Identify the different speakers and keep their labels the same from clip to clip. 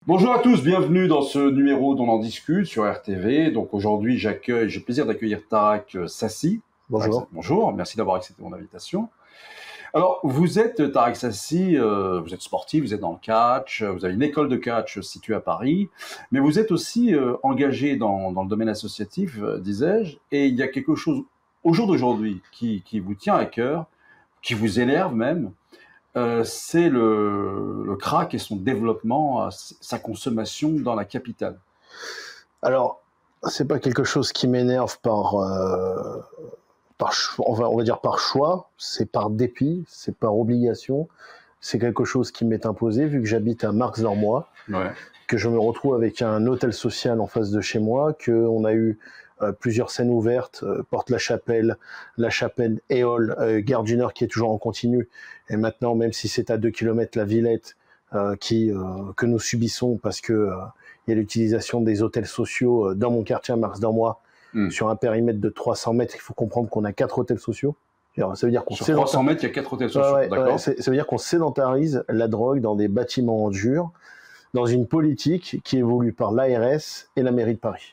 Speaker 1: Bonjour à tous, bienvenue dans ce numéro d'On en discute sur RTV. Donc aujourd'hui, j'ai le plaisir d'accueillir Tarak Sassi.
Speaker 2: Bonjour.
Speaker 1: Bonjour, merci d'avoir accepté mon invitation. Alors, vous êtes Tarak Sassi, vous êtes sportif, vous êtes dans le catch, vous avez une école de catch située à Paris, mais vous êtes aussi engagé dans le domaine associatif, disais-je, et il y a quelque chose au jour d'aujourd'hui qui vous tient à cœur, qui vous énerve même, c'est le crack et son développement, sa consommation dans la capitale.
Speaker 2: Alors, c'est pas quelque chose qui m'énerve on va dire par choix, c'est par dépit, c'est par obligation. C'est quelque chose qui m'est imposé vu que j'habite à Marx-Dormois,
Speaker 1: Ouais.
Speaker 2: que je me retrouve avec un hôtel social en face de chez moi, qu'on a eu plusieurs scènes ouvertes, Porte-la-Chapelle, Éole, Gare du Nord qui est toujours en continu, et maintenant, même si c'est à 2 km, la Villette, que nous subissons parce que il y a l'utilisation des hôtels sociaux dans mon quartier à Marx-Dormois, sur un périmètre de 300 mètres. Il faut comprendre qu'on a 4 hôtels sociaux. Alors, ça veut dire qu'on
Speaker 1: Sur 300 mètres, il y a 4 hôtels sociaux, d'accord.
Speaker 2: ça veut dire qu'on sédentarise la drogue dans des bâtiments en dur, dans une politique qui évolue par l'ARS et la mairie de Paris.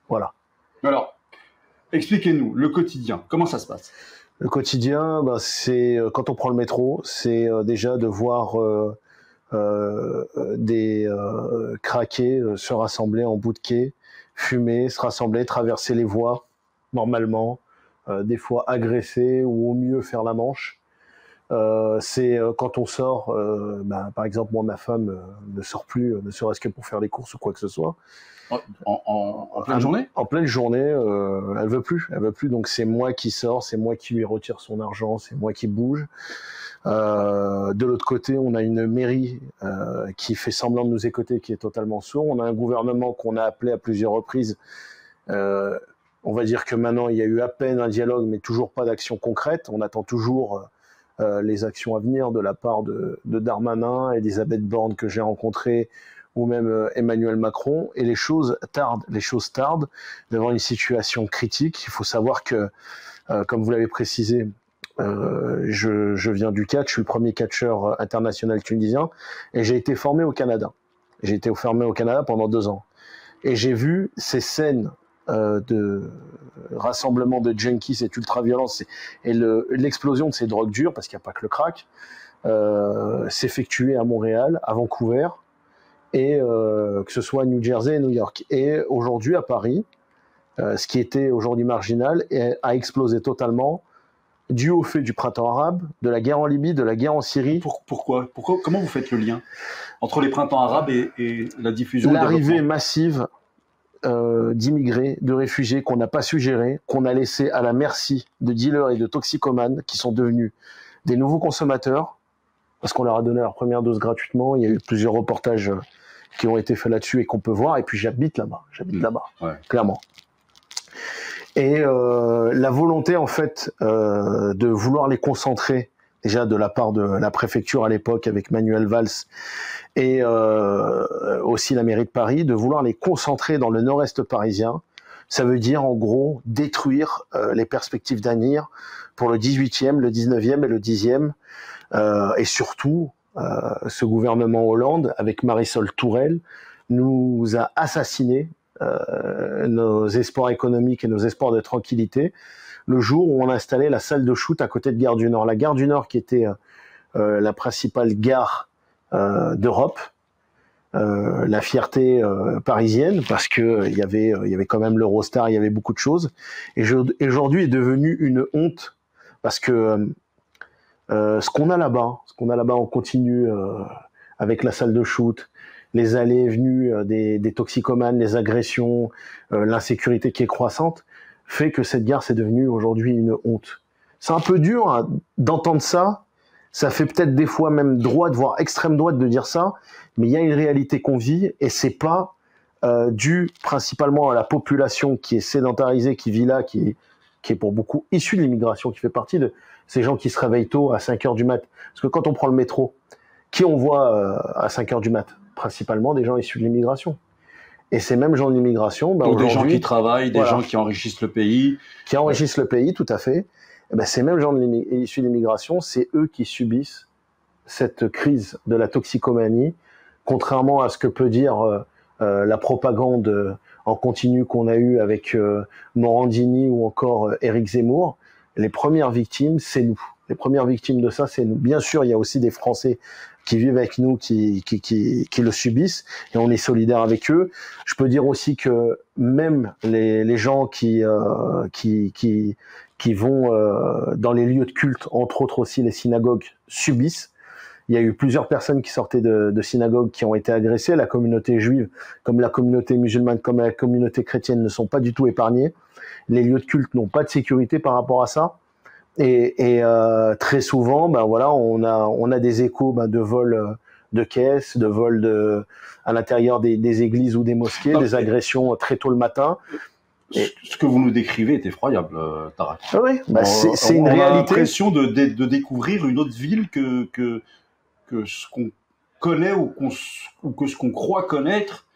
Speaker 2: Voilà.
Speaker 1: Alors, expliquez-nous, le quotidien, comment ça se passe?
Speaker 2: Le quotidien, c'est quand on prend le métro, c'est déjà de voir des craqués se rassembler en bout de quai, fumer, se rassembler, traverser les voies normalement, des fois agresser ou au mieux faire la manche. C'est quand on sort, par exemple, moi, ma femme ne sort plus, ne serait-ce que pour faire les courses ou quoi que ce soit.
Speaker 1: En pleine journée?
Speaker 2: En pleine journée, elle veut plus. Donc c'est moi qui sors, c'est moi qui lui retire son argent, c'est moi qui bouge. De l'autre côté, on a une mairie qui fait semblant de nous écouter, qui est totalement sourd. On a un gouvernement qu'on a appelé à plusieurs reprises. On va dire que maintenant, il y a eu à peine un dialogue, mais toujours pas d'action concrète. On attend toujours les actions à venir de la part de Darmanin, Elisabeth Borne que j'ai rencontrée, ou même Emmanuel Macron, et les choses tardent devant une situation critique. Il faut savoir que, comme vous l'avez précisé, je viens du catch, je suis le premier catcheur international tunisien, et j'ai été formé au Canada. J'ai été formé au Canada pendant 2 ans. Et j'ai vu ces scènes de rassemblement de junkies et d'ultra-violence et l'explosion de ces drogues dures, parce qu'il n'y a pas que le crack, s'effectuer à Montréal, à Vancouver, et que ce soit à New Jersey et New York. Et aujourd'hui, à Paris, ce qui était aujourd'hui marginal a explosé totalement, dû au fait du printemps arabe, de la guerre en Libye, de la guerre en Syrie.
Speaker 1: Pourquoi? Comment vous faites le lien entre les printemps arabes et la diffusion?
Speaker 2: L'arrivée massive d'immigrés, de réfugiés qu'on n'a pas su gérer, qu'on a laissé à la merci de dealers et de toxicomanes qui sont devenus des nouveaux consommateurs, parce qu'on leur a donné leur première dose gratuitement. Il y a eu plusieurs reportages qui ont été faits là-dessus et qu'on peut voir. Et puis j'habite là-bas,
Speaker 1: ouais.
Speaker 2: Clairement. Et la volonté, en fait, de vouloir les concentrer, déjà de la part de la préfecture à l'époque avec Manuel Valls et aussi la mairie de Paris, de vouloir les concentrer dans le nord-est parisien, ça veut dire en gros détruire les perspectives d'avenir pour le 18e, le 19e et le 10e. Et surtout, ce gouvernement Hollande, avec Marisol Touraine, nous a assassinés nos espoirs économiques et nos espoirs de tranquillité le jour où on a installé la salle de shoot à côté de Gare du Nord. La Gare du Nord qui était la principale gare d'Europe, la fierté parisienne, parce que il y avait quand même l'Eurostar, il y avait beaucoup de choses. Et aujourd'hui est devenu une honte, parce que ce qu'on a là-bas en continu, avec la salle de shoot, les allées et venues des toxicomanes, les agressions, l'insécurité qui est croissante, fait que cette gare c'est devenu aujourd'hui une honte. C'est un peu dur d'entendre ça. Ça fait peut-être des fois même droite, voire extrême droite de dire ça, mais il y a une réalité qu'on vit, et c'est pas dû principalement à la population qui est sédentarisée, qui vit là, qui est pour beaucoup issue de l'immigration, qui fait partie de ces gens qui se réveillent tôt à 5 heures du mat. Parce que quand on prend le métro, qui on voit à 5 heures du mat? Principalement des gens issus de l'immigration. Et ces mêmes gens de l'immigration,
Speaker 1: donc des gens qui travaillent, des gens qui enrichissent le pays.
Speaker 2: Qui enrichissent le pays, tout à fait. Et ces mêmes gens issus de l'immigration, c'est eux qui subissent cette crise de la toxicomanie, contrairement à ce que peut dire la propagande en continu qu'on a eue avec Morandini ou encore Éric Zemmour, les premières victimes, c'est nous. Les premières victimes de ça, c'est nous. Bien sûr, il y a aussi des Français qui vivent avec nous, qui le subissent, et on est solidaires avec eux. Je peux dire aussi que même les gens qui vont dans les lieux de culte, entre autres aussi les synagogues, subissent. Il y a eu plusieurs personnes qui sortaient de synagogues qui ont été agressées. La communauté juive, comme la communauté musulmane, comme la communauté chrétienne, ne sont pas du tout épargnés. Les lieux de culte n'ont pas de sécurité par rapport à ça. Et très souvent, ben voilà, on a des échos de vols de caisses, de vols à l'intérieur des églises ou des mosquées, des agressions très tôt le matin.
Speaker 1: Ce que vous nous décrivez est effroyable, Tarak.
Speaker 2: Oui, c'est une réalité.
Speaker 1: On a l'impression de découvrir une autre ville que ce qu'on connaît ou que ce qu'on croit connaître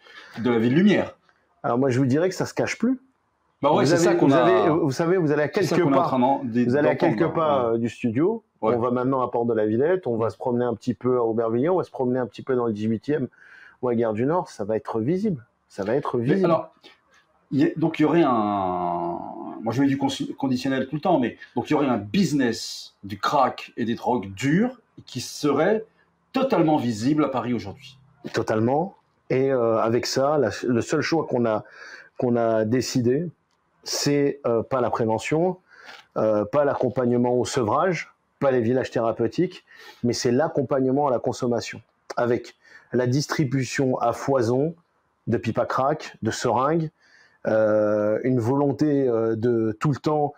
Speaker 1: de la ville Lumière.
Speaker 2: Alors moi, je vous dirais que ça se cache plus.
Speaker 1: Bah ouais,
Speaker 2: vous savez, vous allez à quelques pas du studio.
Speaker 1: Ouais.
Speaker 2: On va maintenant à Porte de la Villette, on va se promener un petit peu à Aubervilliers, on va se promener un petit peu dans le 18e ou à Gare du Nord. Ça va être visible. Ça va être visible.
Speaker 1: Alors, donc il y aurait moi je mets du conditionnel tout le temps, mais donc il y aurait un business du crack et des drogues dures qui serait totalement visible à Paris aujourd'hui.
Speaker 2: Totalement. Et avec ça, le seul choix qu'on a décidé, c'est pas la prévention, pas l'accompagnement au sevrage, pas les villages thérapeutiques, mais c'est l'accompagnement à la consommation, avec la distribution à foison de pipe à crack, de seringues, une volonté de tout le temps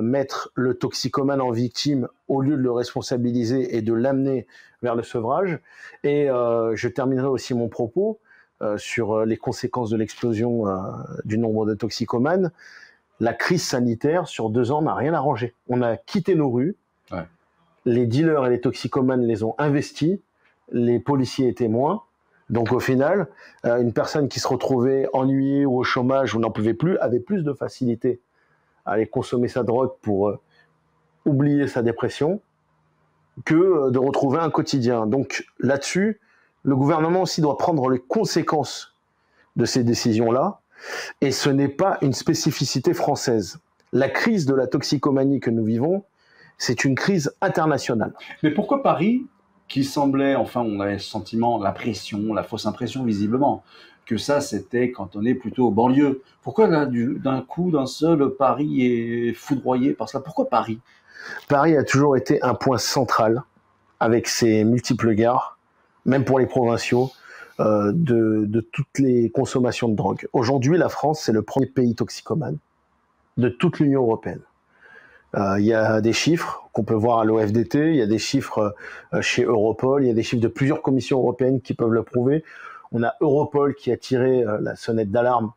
Speaker 2: mettre le toxicomane en victime au lieu de le responsabiliser et de l'amener vers le sevrage. Et je terminerai aussi mon propos sur les conséquences de l'explosion du nombre de toxicomanes. La crise sanitaire, sur 2 ans, n'a rien arrangé. On a quitté nos rues,
Speaker 1: ouais.
Speaker 2: Les dealers et les toxicomanes les ont investis, les policiers étaient moins. Donc au final, une personne qui se retrouvait ennuyée ou au chômage ou n'en pouvait plus, avait plus de facilité à aller consommer sa drogue pour oublier sa dépression que de retrouver un quotidien. Donc là-dessus, le gouvernement aussi doit prendre les conséquences de ces décisions-là, et ce n'est pas une spécificité française. La crise de la toxicomanie que nous vivons, c'est une crise internationale.
Speaker 1: Mais pourquoi Paris, qui semblait, enfin on avait le sentiment, l'impression, la fausse impression visiblement, que ça c'était cantonné plutôt aux banlieues. Pourquoi là, d'un coup, d'un seul, Paris est foudroyé par cela? Pourquoi Paris?
Speaker 2: Paris a toujours été un point central, avec ses multiples gares, même pour les provinciaux, de toutes les consommations de drogue. Aujourd'hui, la France, c'est le premier pays toxicomane de toute l'Union européenne. Il y a des chiffres qu'on peut voir à l'OFDT, il y a des chiffres chez Europol, il y a des chiffres de plusieurs commissions européennes qui peuvent le prouver. On a Europol qui a tiré la sonnette d'alarme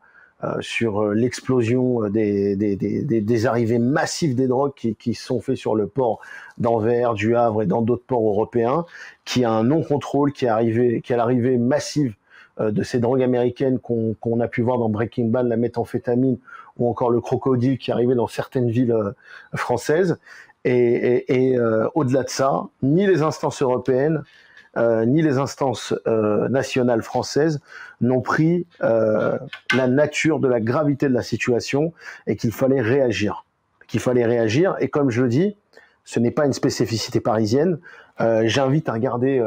Speaker 2: sur l'explosion des arrivées massives des drogues qui sont faites sur le port d'Anvers, du Havre et dans d'autres ports européens, qui a un non-contrôle, qui a l'arrivée massive de ces drogues américaines qu'on a pu voir dans Breaking Bad, la méthamphétamine ou encore le crocodile qui arrivait dans certaines villes françaises. Et au-delà de ça, ni les instances européennes, ni les instances nationales françaises n'ont pris la nature de la gravité de la situation et qu'il fallait réagir. Et comme je le dis, ce n'est pas une spécificité parisienne. J'invite à regarder,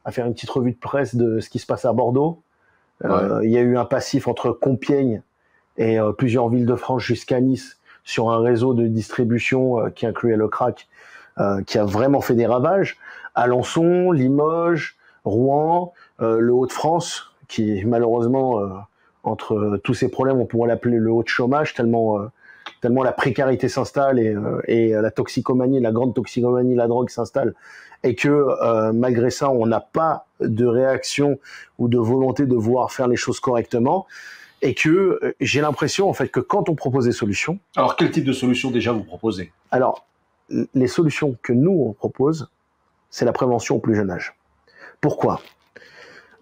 Speaker 2: à faire une petite revue de presse de ce qui se passe à Bordeaux. Il y a eu un passif entre Compiègne et plusieurs villes de France jusqu'à Nice sur un réseau de distribution qui incluait le crack, qui a vraiment fait des ravages. Alençon, Limoges, Rouen, le Hauts-de-France, qui malheureusement, entre tous ces problèmes, on pourrait l'appeler le haut de chômage, tellement la précarité s'installe et la toxicomanie, la grande toxicomanie, la drogue s'installe, et que malgré ça, on n'a pas de réaction ou de volonté de vouloir faire les choses correctement, et que j'ai l'impression en fait que quand on propose des solutions...
Speaker 1: Alors quel type de solution déjà vous proposez?
Speaker 2: Alors, les solutions que nous on propose, c'est la prévention au plus jeune âge. Pourquoi?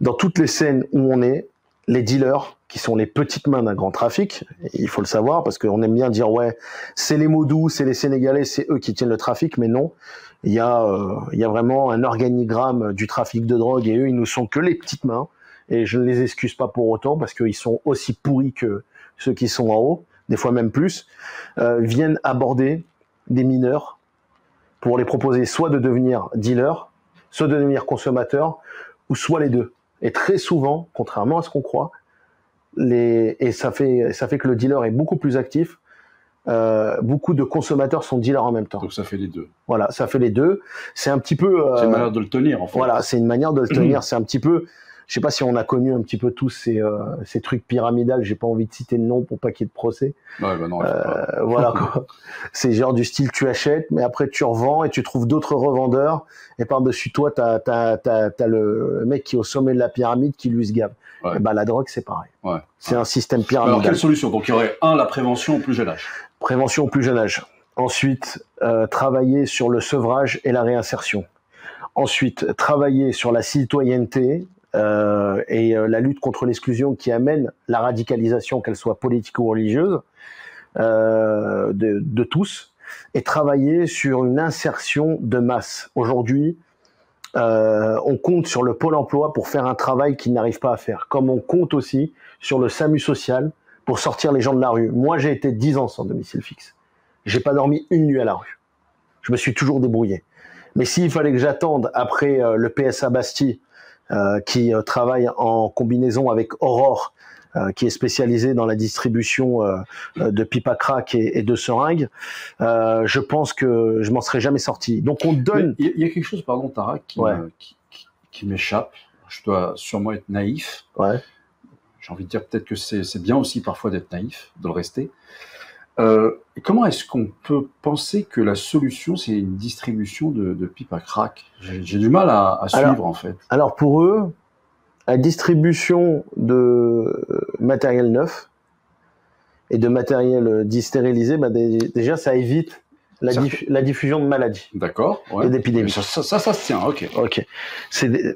Speaker 2: Dans toutes les scènes où on est, les dealers qui sont les petites mains d'un grand trafic. Il faut le savoir, parce qu'on aime bien dire, ouais, c'est les Modou, c'est les Sénégalais, c'est eux qui tiennent le trafic, mais non. Il y a vraiment un organigramme du trafic de drogue, et eux, ils ne sont que les petites mains. Et je ne les excuse pas pour autant, parce qu'ils sont aussi pourris que ceux qui sont en haut, des fois même plus, viennent aborder des mineurs pour les proposer soit de devenir dealers, soit de devenir consommateurs, ou soit les deux. Et très souvent, contrairement à ce qu'on croit, et ça fait que le dealer est beaucoup plus actif, beaucoup de consommateurs sont dealers en même temps.
Speaker 1: Donc ça fait les deux.
Speaker 2: Voilà, ça fait les deux. C'est un petit peu...
Speaker 1: c'est une manière de le tenir, en fait.
Speaker 2: Voilà, c'est une manière de le tenir. C'est un petit peu... Je sais pas si on a connu un petit peu tous ces trucs pyramidales. J'ai pas envie de citer le nom pour pas qu'il y ait de procès.
Speaker 1: Ouais, bah non,
Speaker 2: voilà quoi. C'est genre du style tu achètes, mais après tu revends et tu trouves d'autres revendeurs. Et par-dessus toi, t'as le mec qui est au sommet de la pyramide qui lui se gave.
Speaker 1: Ouais.
Speaker 2: Et bah la drogue c'est pareil.
Speaker 1: Ouais.
Speaker 2: C'est un système pyramidal.
Speaker 1: Alors quelle solution? Donc il y aurait la prévention au plus jeune âge.
Speaker 2: Prévention au plus jeune âge. Ensuite, travailler sur le sevrage et la réinsertion. Ensuite, travailler sur la citoyenneté. La lutte contre l'exclusion qui amène la radicalisation, qu'elle soit politique ou religieuse, de tous, et travailler sur une insertion de masse. Aujourd'hui, on compte sur le Pôle emploi pour faire un travail qu'ils n'arrivent pas à faire, comme on compte aussi sur le SAMU social pour sortir les gens de la rue. Moi, j'ai été 10 ans sans domicile fixe. J'ai pas dormi une nuit à la rue. Je me suis toujours débrouillé. Mais s'il fallait que j'attende après le PSA Bastille, qui travaille en combinaison avec Aurore, qui est spécialisée dans la distribution de pipe à crack et de seringues, je pense que je m'en serais jamais sorti. Donc on donne...
Speaker 1: Il y a quelque chose, pardon Tara, qui m'échappe. Je dois sûrement être naïf.
Speaker 2: Ouais.
Speaker 1: J'ai envie de dire peut-être que c'est bien aussi parfois d'être naïf, de le rester. Comment est-ce qu'on peut penser que la solution, c'est une distribution de pipe à crack? J'ai du mal à suivre, en fait.
Speaker 2: Alors, pour eux, la distribution de matériel neuf et de matériel distérilisé, bah déjà, ça évite la diffusion de maladies.
Speaker 1: D'accord. Ouais.
Speaker 2: Et d'épidémies.
Speaker 1: Ça se tient, ok.
Speaker 2: Ok.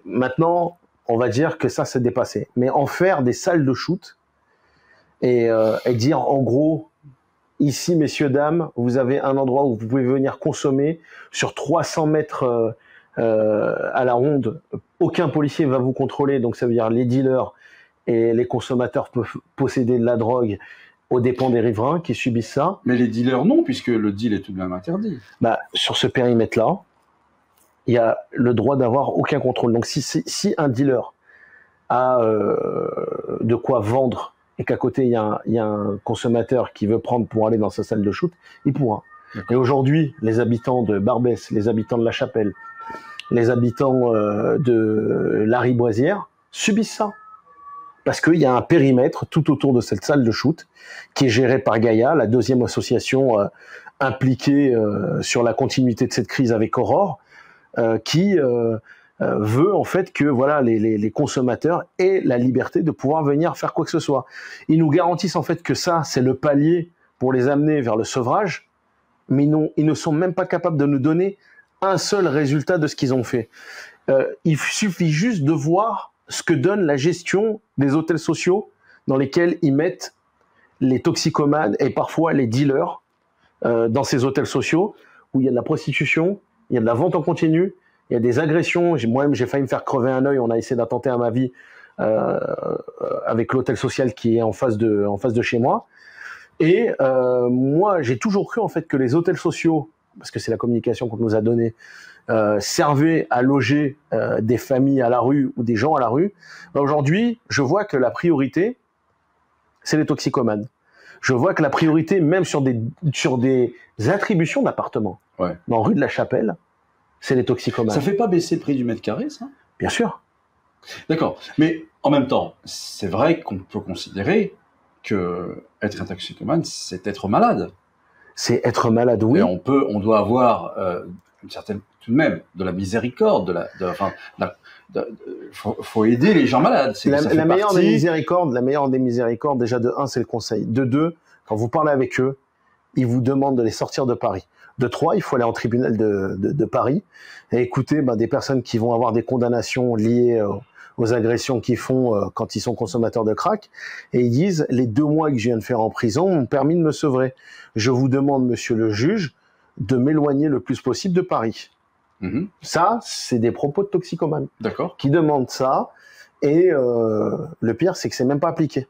Speaker 2: Maintenant, on va dire que ça, c'est dépassé. Mais en faire des salles de shoot et dire, en gros... Ici, messieurs, dames, vous avez un endroit où vous pouvez venir consommer sur 300 mètres à la ronde. Aucun policier va vous contrôler, donc ça veut dire les dealers et les consommateurs peuvent posséder de la drogue aux dépens des riverains qui subissent ça.
Speaker 1: Mais les dealers non, puisque le deal est tout de même interdit.
Speaker 2: Bah, sur ce périmètre-là, il y a le droit d'avoir aucun contrôle. Donc si un dealer a de quoi vendre et qu'à côté il y a un consommateur qui veut prendre pour aller dans sa salle de shoot, il pourra. Et aujourd'hui, les habitants de Barbès, les habitants de La Chapelle, les habitants de la Riboisière subissent ça. Parce qu'il y a un périmètre tout autour de cette salle de shoot qui est géré par Gaïa, la deuxième association impliquée sur la continuité de cette crise avec Aurore, qui veut en fait que voilà les consommateurs aient la liberté de pouvoir venir faire quoi que ce soit. Ils nous garantissent en fait que ça, c'est le palier pour les amener vers le sevrage, mais ils ne sont même pas capables de nous donner un seul résultat de ce qu'ils ont fait. Il suffit juste de voir ce que donne la gestion des hôtels sociaux dans lesquels ils mettent les toxicomanes et parfois les dealers dans ces hôtels sociaux où il y a de la prostitution, il y a de la vente en continu, il y a des agressions. Moi-même, j'ai failli me faire crever un œil. On a essayé d'attenter à ma vie avec l'hôtel social qui est en face de chez moi. Et moi, j'ai toujours cru en fait que les hôtels sociaux, parce que c'est la communication qu'on nous a donnée, servaient à loger des familles à la rue ou des gens à la rue. Aujourd'hui, je vois que la priorité, c'est les toxicomanes. Je vois que la priorité, même sur des attributions d'appartements, dans rue de la Chapelle, c'est les toxicomanes.
Speaker 1: Ça fait pas baisser le prix du mètre carré, ça?
Speaker 2: Bien sûr.
Speaker 1: D'accord. Mais en même temps, c'est vrai qu'on peut considérer que être un toxicomane, c'est être malade.
Speaker 2: C'est être malade, oui.
Speaker 1: Et on doit avoir une certaine, tout de même, de la miséricorde, faut aider les gens malades.
Speaker 2: La meilleure des miséricordes, déjà de 1, c'est le conseil. De 2, quand vous parlez avec eux, ils vous demandent de les sortir de Paris. De 3, il faut aller en tribunal de Paris et écouter des personnes qui vont avoir des condamnations liées aux agressions qu'ils font quand ils sont consommateurs de crack. Et ils disent, les 2 mois que je viens de faire en prison m'ont permis de me sevrer. Je vous demande, monsieur le juge, de m'éloigner le plus possible de Paris. Ça, c'est des propos de toxicomanes.
Speaker 1: D'accord.
Speaker 2: Qui demandent ça. Et le pire, c'est que c'est même pas appliqué.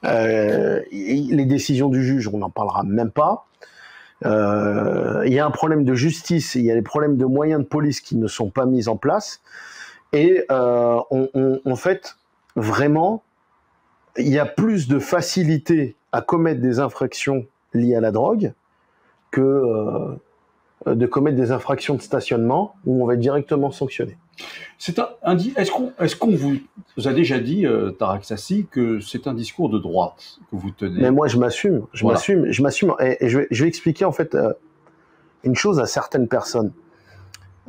Speaker 2: Les décisions du juge, on n'en parlera même pas. Il y a un problème de justice, il y a des problèmes de moyens de police qui ne sont pas mis en place. Et en fait, vraiment, il y a plus de facilité à commettre des infractions liées à la drogue que de commettre des infractions de stationnement où on va être directement sanctionné.
Speaker 1: Est-ce qu'on vous a déjà dit, Tareq Sassi, que c'est un discours de droite que vous tenez?
Speaker 2: Mais moi, je m'assume. Et je vais expliquer en fait une chose à certaines personnes.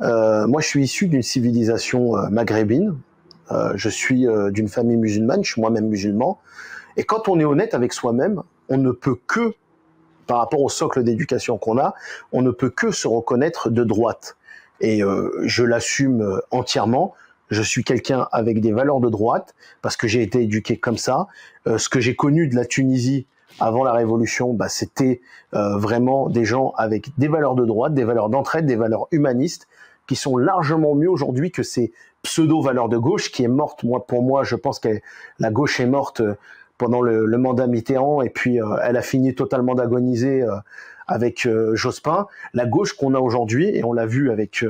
Speaker 2: Moi, je suis issu d'une civilisation maghrébine. Je suis d'une famille musulmane. Je suis moi-même musulman. Et quand on est honnête avec soi-même, on ne peut que, par rapport au socle d'éducation qu'on a, on ne peut que se reconnaître de droite. Et je l'assume entièrement. Je suis quelqu'un avec des valeurs de droite parce que j'ai été éduqué comme ça. Ce que j'ai connu de la Tunisie avant la Révolution, c'était vraiment des gens avec des valeurs de droite, des valeurs d'entraide, des valeurs humanistes qui sont largement mieux aujourd'hui que ces pseudo-valeurs de gauche qui est morte. Pour moi, je pense que la gauche est morte pendant le mandat Mitterrand et puis elle a fini totalement d'agoniser avec Jospin. La gauche qu'on a aujourd'hui, et on l'a vu avec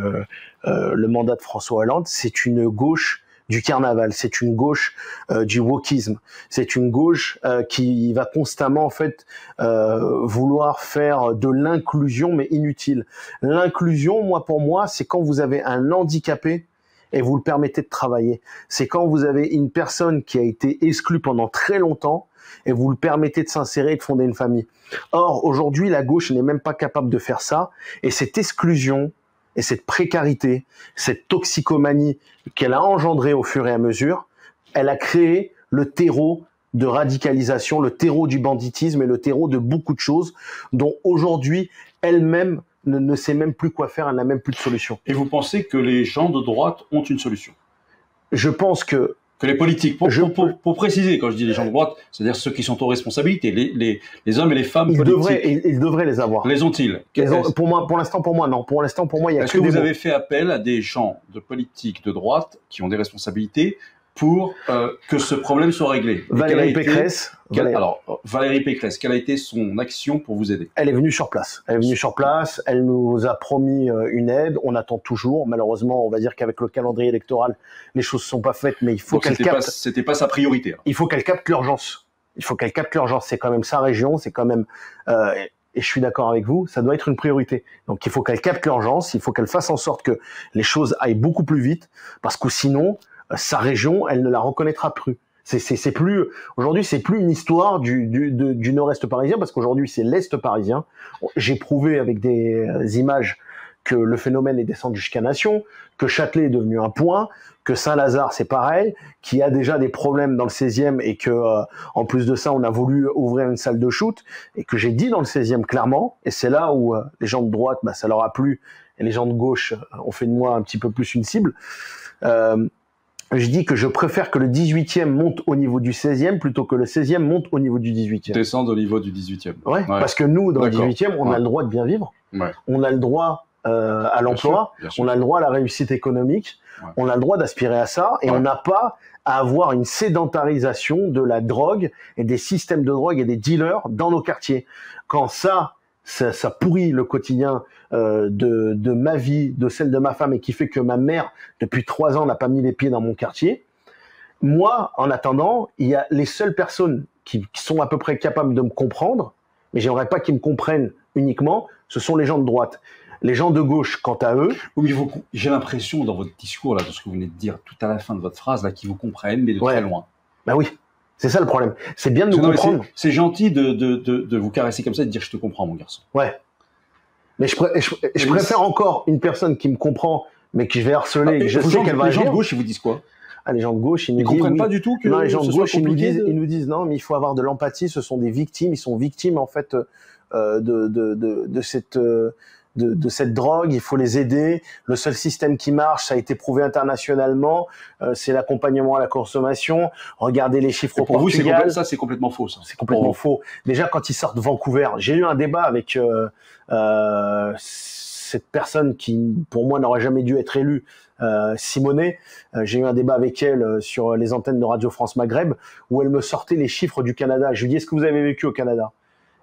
Speaker 2: le mandat de François Hollande, c'est une gauche du carnaval, c'est une gauche du wokisme, c'est une gauche qui va constamment en fait vouloir faire de l'inclusion mais inutile. L'inclusion, pour moi, c'est quand vous avez un handicapé et vous le permettez de travailler. C'est quand vous avez une personne qui a été exclue pendant très longtemps et vous le permettez de s'insérer et de fonder une famille. Or, aujourd'hui, la gauche n'est même pas capable de faire ça. Et cette exclusion et cette précarité, cette toxicomanie qu'elle a engendrée au fur et à mesure, elle a créé le terreau de radicalisation, le terreau du banditisme et le terreau de beaucoup de choses dont aujourd'hui, elle-même ne sait même plus quoi faire, elle n'a même plus de solution.
Speaker 1: Et vous pensez que les gens de droite ont une solution?
Speaker 2: Je pense que
Speaker 1: les politiques, pour préciser, quand je dis les gens de droite, c'est-à-dire ceux qui sont aux responsabilités, les hommes et les femmes politiques.
Speaker 2: Ils devraient les avoir.
Speaker 1: Les ont-ils?
Speaker 2: Pour l'instant, non. Pour l'instant, pour moi, il y a.
Speaker 1: Est-ce que vous avez fait appel à des gens de politique de droite qui ont des responsabilités pour que ce problème soit réglé?
Speaker 2: Valérie Pécresse.
Speaker 1: Valérie Pécresse, quelle a été son action pour vous aider?
Speaker 2: Elle est venue sur place. Elle nous a promis une aide. On attend toujours. Malheureusement, on va dire qu'avavec le calendrier électoral, les choses ne sont pas faites, mais il faut qu'elle capte.
Speaker 1: C'était pas sa priorité. Alors.
Speaker 2: Il faut qu'elle capte l'urgence. C'est quand même sa région. C'est quand même. Et je suis d'accord avec vous, ça doit être une priorité. Donc il faut qu'elle capte l'urgence. Il faut qu'elle fasse en sorte que les choses aillent beaucoup plus vite, parce que sinon, sa région, elle ne la reconnaîtra plus. C'est plus aujourd'hui, c'est plus une histoire du nord-est parisien, parce qu'aujourd'hui c'est l'est parisien. J'ai prouvé avec des images que le phénomène est descendu jusqu'à Nation, que Châtelet est devenu un point, que Saint-Lazare c'est pareil, qu'il y a déjà des problèmes dans le 16e et que en plus de ça on a voulu ouvrir une salle de shoot, et que j'ai dit dans le 16e clairement, et c'est là où les gens de droite ça leur a plu et les gens de gauche ont fait de moi un petit peu plus une cible. Je dis que je préfère que le 18e monte au niveau du 16e plutôt que le 16e monte au niveau du 18e.
Speaker 1: Descendre au niveau du 18e.
Speaker 2: Ouais. Parce que nous, dans le 18e, on a le droit de bien vivre.
Speaker 1: Ouais.
Speaker 2: On a le droit à l'emploi. Bien sûr. On a le droit à la réussite économique. Ouais. On a le droit d'aspirer à ça. Et on n'a pas à avoir une sédentarisation de la drogue et des systèmes de drogue et des dealers dans nos quartiers. Quand ça pourrit le quotidien de ma vie, de celle de ma femme, et qui fait que ma mère, depuis 3 ans, n'a pas mis les pieds dans mon quartier. Moi, en attendant, il y a les seules personnes qui sont à peu près capables de me comprendre, mais j'aimerais pas qu'ils me comprennent uniquement, ce sont les gens de droite. Les gens de gauche, quant à eux...
Speaker 1: Oui, mais j'ai l'impression, dans votre discours, là, de ce que vous venez de dire tout à la fin de votre phrase, là, qu'ils vous comprennent, mais de très loin.
Speaker 2: Ben oui. C'est ça le problème. C'est bien de nous comprendre.
Speaker 1: C'est gentil de vous caresser comme ça et de dire je te comprends, mon garçon.
Speaker 2: Ouais. Mais je préfère encore une personne qui me comprend, mais que je vais harceler, et je sais qu'elle va agir.
Speaker 1: Les gens de gauche, ils vous disent quoi?
Speaker 2: Les gens de gauche, ils nous disent...
Speaker 1: Ils comprennent pas du tout que...
Speaker 2: Non, les gens de gauche, ils nous disent non, mais il faut avoir de l'empathie, ce sont des victimes, ils sont victimes, en fait, de de cette drogue, il faut les aider. Le seul système qui marche, ça a été prouvé internationalement, c'est l'accompagnement à la consommation. Regardez les chiffres au Portugal.
Speaker 1: Ça, c'est complètement faux. Ça.
Speaker 2: C'est complètement faux. Déjà, quand ils sortent de Vancouver, j'ai eu un débat avec cette personne qui, pour moi, n'aurait jamais dû être élue, Simonet. J'ai eu un débat avec elle sur les antennes de Radio France Maghreb, où elle me sortait les chiffres du Canada. Je lui dis, est-ce que vous avez vécu au Canada?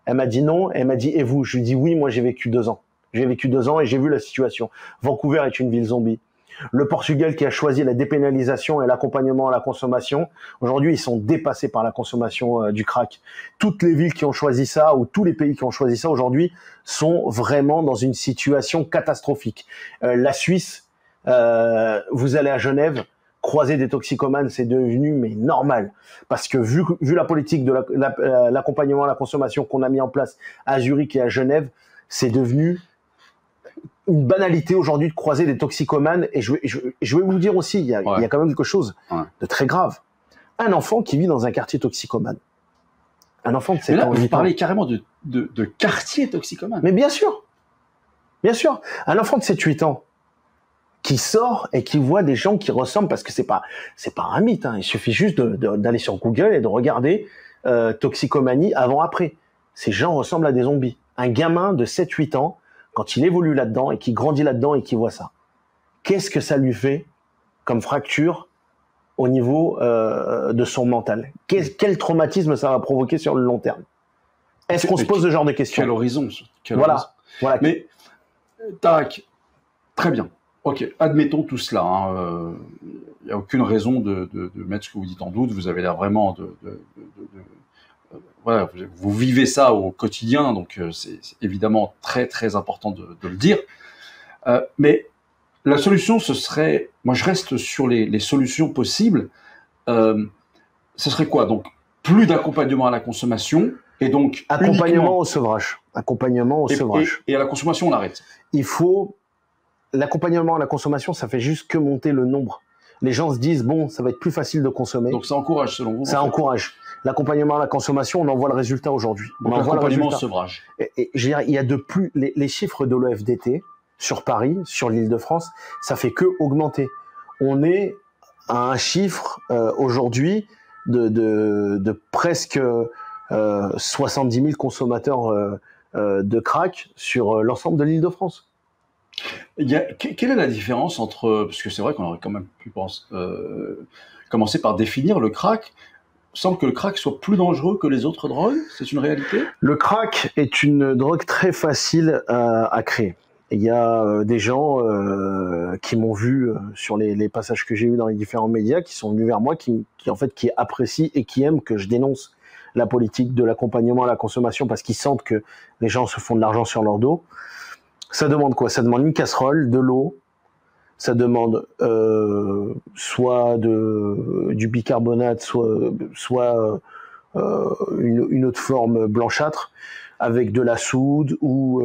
Speaker 2: Elle m'a dit non. Elle m'a dit, et vous? Je lui dis, oui, moi j'ai vécu 2 ans. J'ai vécu 2 ans et j'ai vu la situation. Vancouver est une ville zombie. Le Portugal qui a choisi la dépénalisation et l'accompagnement à la consommation, aujourd'hui ils sont dépassés par la consommation du crack. Toutes les villes qui ont choisi ça, ou tous les pays qui ont choisi ça aujourd'hui, sont vraiment dans une situation catastrophique. La Suisse, vous allez à Genève, croiser des toxicomanes, c'est devenu mais normal. Parce que vu la politique de l'accompagnement à la consommation qu'on a mis en place à Zurich et à Genève, c'est devenu une banalité aujourd'hui de croiser des toxicomanes. Et je vais vous dire aussi, il y a quand même quelque chose de très grave. Un enfant qui vit dans un quartier toxicomane. Un enfant de 7 ans.
Speaker 1: Vous parlez carrément de quartier toxicomane.
Speaker 2: Mais bien sûr. Bien sûr. Un enfant de 7-8 ans qui sort et qui voit des gens qui ressemblent, parce que c'est pas un mythe, hein. Il suffit juste d'aller sur Google et de regarder toxicomanie avant-après. Ces gens ressemblent à des zombies. Un gamin de 7-8 ans, quand il évolue là-dedans et qu'il grandit là-dedans et qu'il voit ça, qu'est-ce que ça lui fait comme fracture au niveau de son mental? Quel traumatisme ça va provoquer sur le long terme? Est-ce qu'on se pose ce genre de questions?
Speaker 1: Quel horizon.
Speaker 2: Voilà.
Speaker 1: Mais, tac, très bien. Ok, admettons tout cela. Hein. Il n'y a aucune raison de mettre ce que vous dites en doute. Vous avez l'air vraiment voilà, vous vivez ça au quotidien, donc c'est évidemment très très important de le dire. Mais la solution, ce serait, moi je reste sur les solutions possibles. Ce serait quoi? Donc plus d'accompagnement à la consommation et donc
Speaker 2: accompagnement au sevrage. Accompagnement au sevrage.
Speaker 1: Et à la consommation, on arrête.
Speaker 2: Il faut l'accompagnement à la consommation, ça fait juste que monter le nombre. Les gens se disent bon, ça va être plus facile de consommer.
Speaker 1: Donc ça encourage selon vous?
Speaker 2: Ça encourage. L'accompagnement à la consommation, on en voit le résultat aujourd'hui.
Speaker 1: Donc l'accompagnement au sevrage.
Speaker 2: Et je veux dire, il y a de plus les chiffres de l'OFDT sur Paris, sur l'Île-de-France, ça fait que augmenter. On est à un chiffre aujourd'hui de presque 70 000 consommateurs de crack sur l'ensemble de l'Île-de-France.
Speaker 1: Quelle est la différence entre, parce que c'est vrai qu'on aurait quand même pu commencer par définir le crack. Il semble que le crack soit plus dangereux que les autres drogues, c'est une réalité?
Speaker 2: Le crack est une drogue très facile à créer. Il y a des gens qui m'ont vu sur les passages que j'ai eus dans les différents médias, qui sont venus vers moi, qui apprécient et qui aiment que je dénonce la politique de l'accompagnement à la consommation parce qu'ils sentent que les gens se font de l'argent sur leur dos. Ça demande quoi? Ça demande une casserole, de l'eau, ça demande soit du bicarbonate, soit une autre forme blanchâtre avec de la soude ou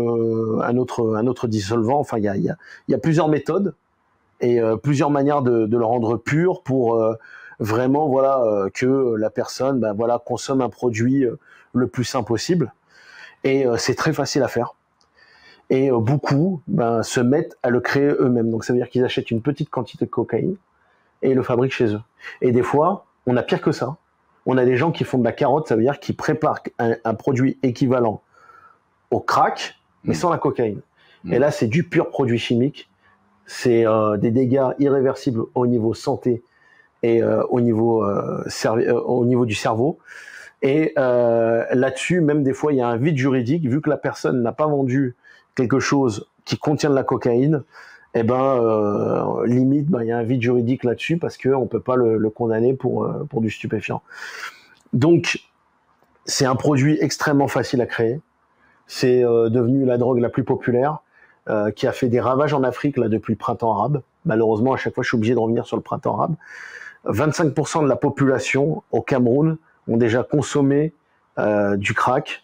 Speaker 2: un autre dissolvant. Enfin, il y a plusieurs méthodes et plusieurs manières de le rendre pur pour vraiment que la personne consomme un produit le plus sain possible. Et c'est très facile à faire. Et beaucoup se mettent à le créer eux-mêmes. Donc ça veut dire qu'ils achètent une petite quantité de cocaïne et le fabriquent chez eux. Et des fois, on a pire que ça. On a des gens qui font de la carotte, ça veut dire qu'ils préparent un produit équivalent au crack, mais sans la cocaïne. Et là, c'est du pur produit chimique. C'est des dégâts irréversibles au niveau santé et au niveau du cerveau. Et là-dessus, même des fois, il y a un vide juridique, vu que la personne n'a pas vendu quelque chose qui contient de la cocaïne, limite, il y a un vide juridique là-dessus parce qu'on peut pas le condamner pour du stupéfiant. Donc, c'est un produit extrêmement facile à créer. C'est devenu la drogue la plus populaire, qui a fait des ravages en Afrique là depuis le printemps arabe. Malheureusement, à chaque fois, je suis obligé de revenir sur le printemps arabe. 25% de la population au Cameroun ont déjà consommé du crack.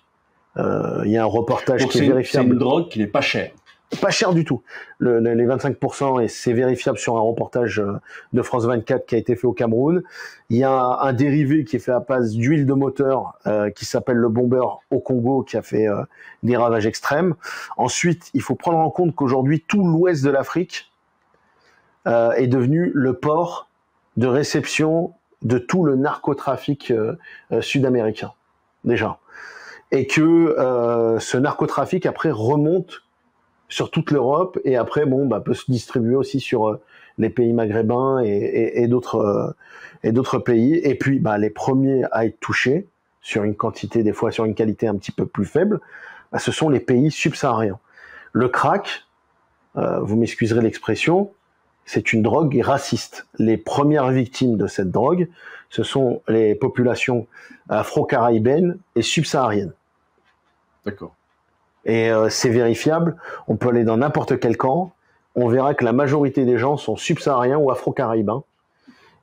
Speaker 2: Il y a un reportage qui est vérifiable.
Speaker 1: C'est une drogue qui n'est pas chère.
Speaker 2: Pas cher du tout. Les 25%, et c'est vérifiable sur un reportage de France 24 qui a été fait au Cameroun. Il y a un dérivé qui est fait à base d'huile de moteur qui s'appelle le Bomber au Congo, qui a fait des ravages extrêmes. Ensuite, il faut prendre en compte qu'aujourd'hui, tout l'ouest de l'Afrique est devenu le port de réception de tout le narcotrafic sud-américain, déjà. Et que ce narcotrafic, après, remonte sur toute l'Europe et après peut se distribuer aussi sur les pays maghrébins et d'autres pays. Et puis les premiers à être touchés sur une quantité, des fois sur une qualité un petit peu plus faible, ce sont les pays subsahariens. Le crack, vous m'excuserez l'expression, c'est une drogue raciste. Les premières victimes de cette drogue, ce sont les populations afro-caribéennes et subsahariennes.
Speaker 1: D'accord.
Speaker 2: Et c'est vérifiable, on peut aller dans n'importe quel camp, on verra que la majorité des gens sont subsahariens ou afro-caribéens.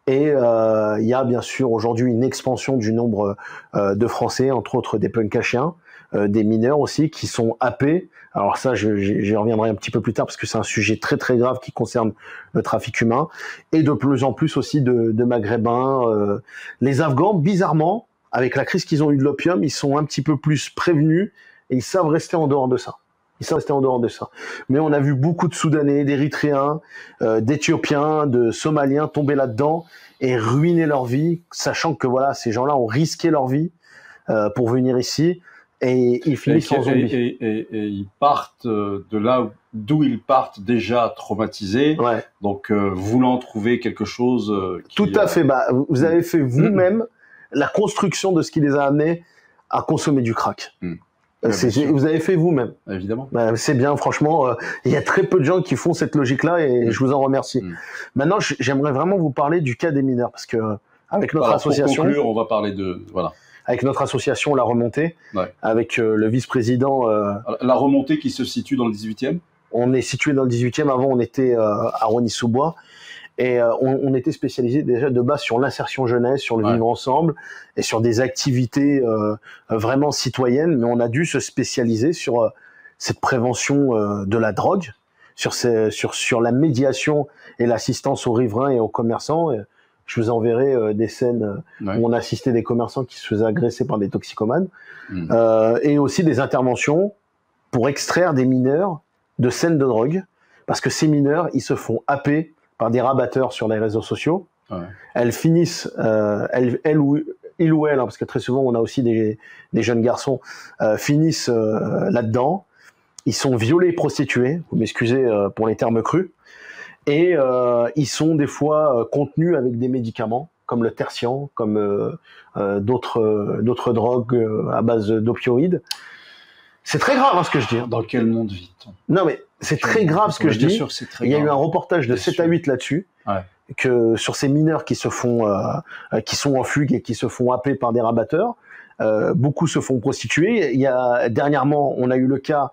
Speaker 2: Et il y a bien sûr aujourd'hui une expansion du nombre de Français, entre autres des punkachiens, des mineurs aussi, qui sont happés. Alors ça, j'y reviendrai un petit peu plus tard, parce que c'est un sujet très très grave qui concerne le trafic humain. Et de plus en plus aussi de Maghrébins. Les Afghans, bizarrement, avec la crise qu'ils ont eue de l'opium, ils sont un petit peu plus prévenus, et ils savent rester en dehors de ça. Mais on a vu beaucoup de Soudanais, d'Érythréens, d'Éthiopiens, de Somaliens tomber là-dedans et ruiner leur vie, sachant que ces gens-là ont risqué leur vie pour venir ici, et ils finissent en zombies.
Speaker 1: Et ils partent de là d'où ils partent déjà traumatisés, donc voulant trouver quelque chose qui...
Speaker 2: Tout à fait. Vous avez fait vous-même la construction de ce qui les a amenés à consommer du crack. Vous avez fait vous-même.
Speaker 1: Évidemment.
Speaker 2: C'est bien, franchement. Il y a très peu de gens qui font cette logique-là, et je vous en remercie. Maintenant, j'aimerais vraiment vous parler du cas des mineurs, parce que avec notre association...
Speaker 1: Pour conclure, on va parler de... Voilà.
Speaker 2: Avec notre association La Remontée, avec le vice-président...
Speaker 1: La Remontée qui se situe dans le 18e.
Speaker 2: On est situé dans le 18e. Avant, on était à Rosny-sous-Bois. Et on était spécialisé déjà de base sur l'insertion jeunesse, sur le vivre ensemble et sur des activités vraiment citoyennes. Mais on a dû se spécialiser sur cette prévention de la drogue, sur la médiation et l'assistance aux riverains et aux commerçants. Et je vous enverrai des scènes où on assistait des commerçants qui se faisaient agresser par des toxicomanes, et aussi des interventions pour extraire des mineurs de scènes de drogue, parce que ces mineurs, ils se font happer par des rabatteurs sur les réseaux sociaux. Elles finissent, il ou elle, parce que très souvent on a aussi des jeunes garçons, finissent là-dedans. Ils sont violés, prostitués, vous m'excusez pour les termes crus, et ils sont des fois contenus avec des médicaments, comme le tertian, comme d'autres drogues à base d'opioïdes. C'est très grave ce que je dis.
Speaker 1: Dans quel monde vit-on ?
Speaker 2: Non mais c'est très grave ce que je dis.
Speaker 1: Sûr,
Speaker 2: il y a eu un reportage de 7 à 8 là-dessus, que sur ces mineurs qui sont en fugue et qui se font happer par des rabatteurs. Beaucoup se font prostituer. Dernièrement, on a eu le cas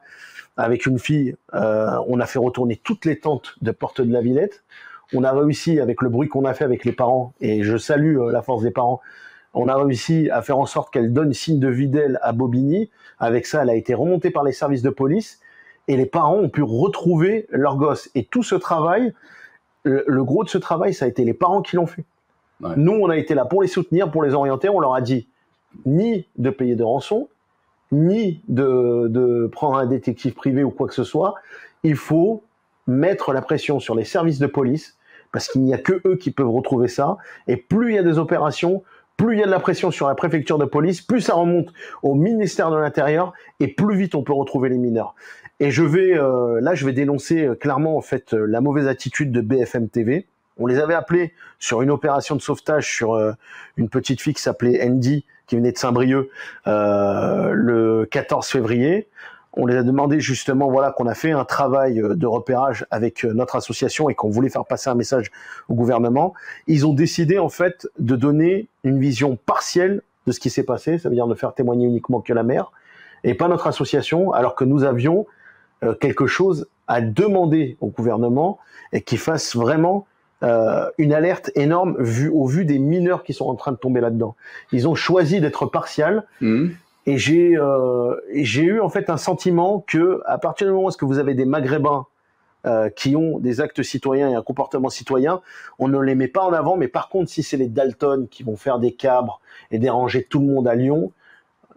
Speaker 2: avec une fille. On a fait retourner toutes les tentes de Porte de la Villette. On a réussi, avec le bruit qu'on a fait avec les parents, et je salue la force des parents, on a réussi à faire en sorte qu'elle donne signe de vie d'elle à Bobigny. Avec ça, elle a été remontée par les services de police, et les parents ont pu retrouver leur gosse. Et tout ce travail, le gros de ce travail, ça a été les parents qui l'ont fait. Nous, on a été là pour les soutenir, pour les orienter. On leur a dit ni de payer de rançon, ni de prendre un détective privé ou quoi que ce soit. Il faut mettre la pression sur les services de police, parce qu'il n'y a que eux qui peuvent retrouver ça. Et plus il y a des opérations, plus il y a de la pression sur la préfecture de police, plus ça remonte au ministère de l'Intérieur, et plus vite on peut retrouver les mineurs. Et je vais dénoncer clairement en fait la mauvaise attitude de BFM TV. On les avait appelés sur une opération de sauvetage sur une petite fille qui s'appelait Andy, qui venait de Saint-Brieuc, le 14 février. On les a demandé justement, qu'on a fait un travail de repérage avec notre association et qu'on voulait faire passer un message au gouvernement. Ils ont décidé en fait de donner une vision partielle de ce qui s'est passé, ça veut dire de faire témoigner uniquement que la mère et pas notre association, alors que nous avions quelque chose à demander au gouvernement et qu'il fasse vraiment une alerte énorme au vu des mineurs qui sont en train de tomber là-dedans. Ils ont choisi d'être partial. Et j'ai eu en fait un sentiment que à partir du moment où vous avez des Maghrébins qui ont des actes citoyens et un comportement citoyen, on ne les met pas en avant. Mais par contre, si c'est les Dalton qui vont faire des cabres et déranger tout le monde à Lyon,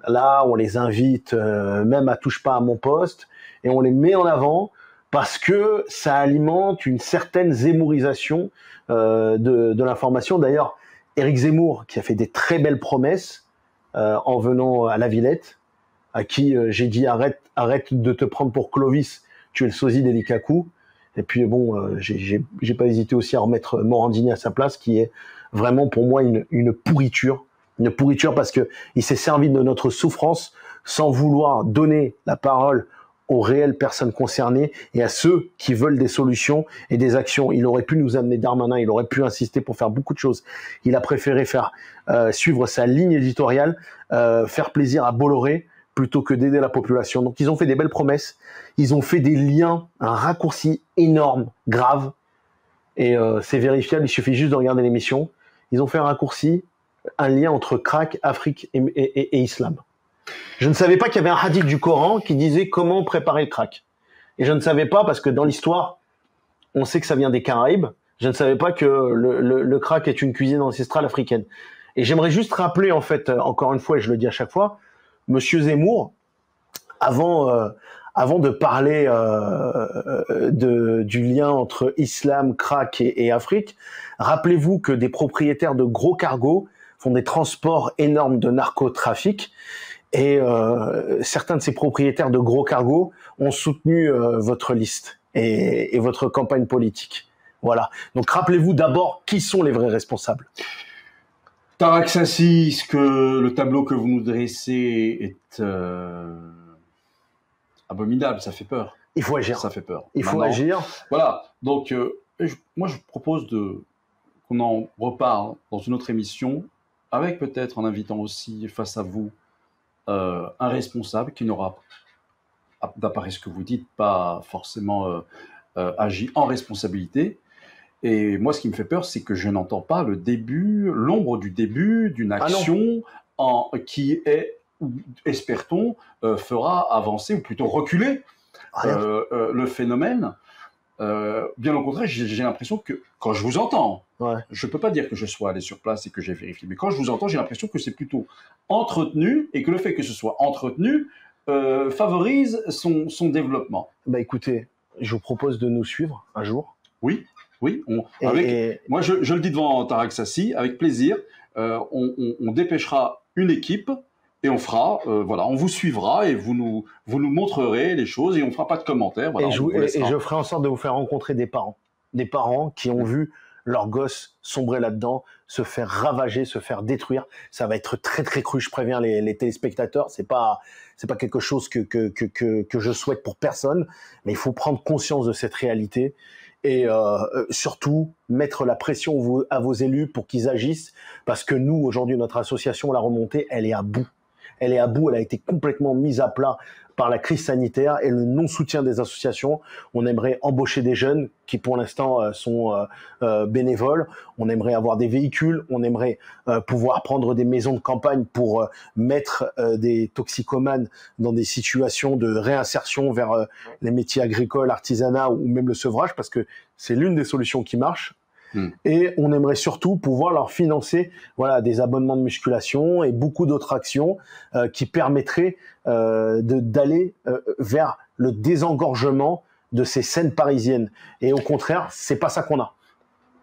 Speaker 2: là, on les invite même à touche pas à mon poste et on les met en avant parce que ça alimente une certaine zémorisation de l'information. D'ailleurs, Éric Zemmour, qui a fait des très belles promesses en venant à la Villette, à qui j'ai dit arrête de te prendre pour Clovis, tu es le sosie des Lukaku. Et puis bon, j'ai pas hésité aussi à remettre Morandini à sa place, qui est vraiment pour moi une pourriture parce que il s'est servi de notre souffrance sans vouloir donner la parole aux réelles personnes concernées et à ceux qui veulent des solutions et des actions. Il aurait pu nous amener Darmanin, il aurait pu insister pour faire beaucoup de choses. Il a préféré faire suivre sa ligne éditoriale, faire plaisir à Bolloré plutôt que d'aider la population. Donc ils ont fait des belles promesses, ils ont fait des liens, un raccourci énorme, grave, et c'est vérifiable, il suffit juste de regarder l'émission. Ils ont fait un raccourci, un lien entre crack, Afrique et islam. Je ne savais pas qu'il y avait un hadith du Coran qui disait comment préparer le crack. Et je ne savais pas, parce que dans l'histoire, on sait que ça vient des Caraïbes, je ne savais pas que le crack est une cuisine ancestrale africaine. Et j'aimerais juste rappeler, en fait, encore une fois, et je le dis à chaque fois, Monsieur Zemmour, avant de parler du lien entre islam, crack et Afrique, rappelez-vous que des propriétaires de gros cargos font des transports énormes de narcotrafic, et certains de ces propriétaires de gros cargos ont soutenu votre liste et votre campagne politique. Voilà. Donc rappelez-vous d'abord qui sont les vrais responsables.
Speaker 1: Tareq Sassi, le tableau que vous nous dressez est abominable, ça fait peur.
Speaker 2: Il faut agir.
Speaker 1: Ça fait peur.
Speaker 2: Il faut agir.
Speaker 1: Voilà. Donc, moi, je propose qu'on en reparle dans une autre émission, avec peut-être en invitant aussi face à vous un responsable qui n'aura, d'après ce que vous dites, pas forcément agi en responsabilité. Et moi, ce qui me fait peur, c'est que je n'entends pas l'ombre du début d'une action qui est, espère-t-on, fera avancer ou plutôt reculer le phénomène. Bien au contraire, j'ai l'impression que quand je vous entends, je ne peux pas dire que je sois allé sur place et que j'ai vérifié, mais quand je vous entends, j'ai l'impression que c'est plutôt entretenu et que le fait que ce soit entretenu favorise son développement.
Speaker 2: Bah écoutez, je vous propose de nous suivre un jour.
Speaker 1: Oui. Moi, je le dis devant Tareq Sassi, avec plaisir. On dépêchera une équipe et on fera, on vous suivra et vous nous montrerez les choses et on fera pas de commentaires. Voilà,
Speaker 2: et je ferai en sorte de vous faire rencontrer des parents qui ont vu leurs gosses sombrer là-dedans, se faire ravager, se faire détruire. Ça va être très très cru. Je préviens les téléspectateurs. C'est pas quelque chose que je souhaite pour personne, mais il faut prendre conscience de cette réalité. Et surtout mettre la pression à vos élus pour qu'ils agissent, parce que nous, aujourd'hui, notre association, La Remontée, elle est à bout. Elle a été complètement mise à plat par la crise sanitaire et le non-soutien des associations. On aimerait embaucher des jeunes qui, pour l'instant, sont bénévoles. On aimerait avoir des véhicules. On aimerait pouvoir prendre des maisons de campagne pour mettre des toxicomanes dans des situations de réinsertion vers les métiers agricoles, artisanat ou même le sevrage, parce que c'est l'une des solutions qui marche. Et on aimerait surtout pouvoir leur financer des abonnements de musculation et beaucoup d'autres actions qui permettraient d'aller vers le désengorgement de ces scènes parisiennes. Et au contraire, c'est pas ça qu'on a.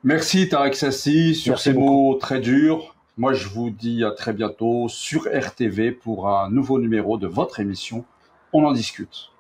Speaker 1: Merci Tareq Sassi sur ces mots très durs. Moi, je vous dis à très bientôt sur RTV pour un nouveau numéro de votre émission On en discute.